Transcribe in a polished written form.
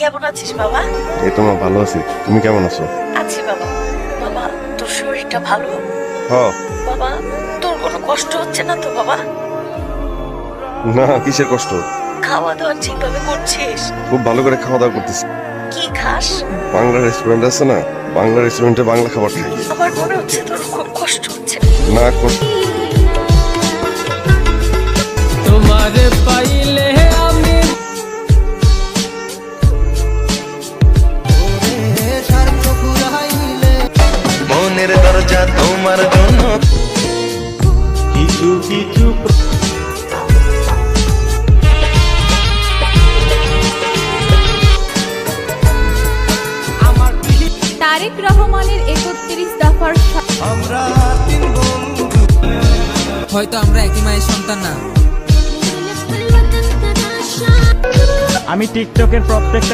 কেমন আছিস বাবা? এই তো মা, ভালো আছি। তুমি কেমন আছো? আছি বাবা। বাবা, তোর শরীরটা ভালো? হ। বাবা, তোর কোনো কষ্ট হচ্ছে না তো বাবা? না, কিসের কষ্ট? খাওয়া দাওয়া ঠিকভাবে করছিস? খুব ভালো করে খাওয়া দাওয়া করতেছি। কি খাস? বাংলা রেস্টুরেন্ট আছে না, বাংলা রেস্টুরেন্টে বাংলা খাবার খাই। আমার মনে হচ্ছে তোর খুব কষ্ট হচ্ছে। না কষ্ট। তোমারে পাইলে আমি মনের দরজা তোমার জন্য কিছু কিছু তারেক রহমানের ৩১ দফার আমরা তিন বন্ধু হয়তো আমরা একই মায়ের সন্তান না। আমি টিকটকের প্রত্যেকটা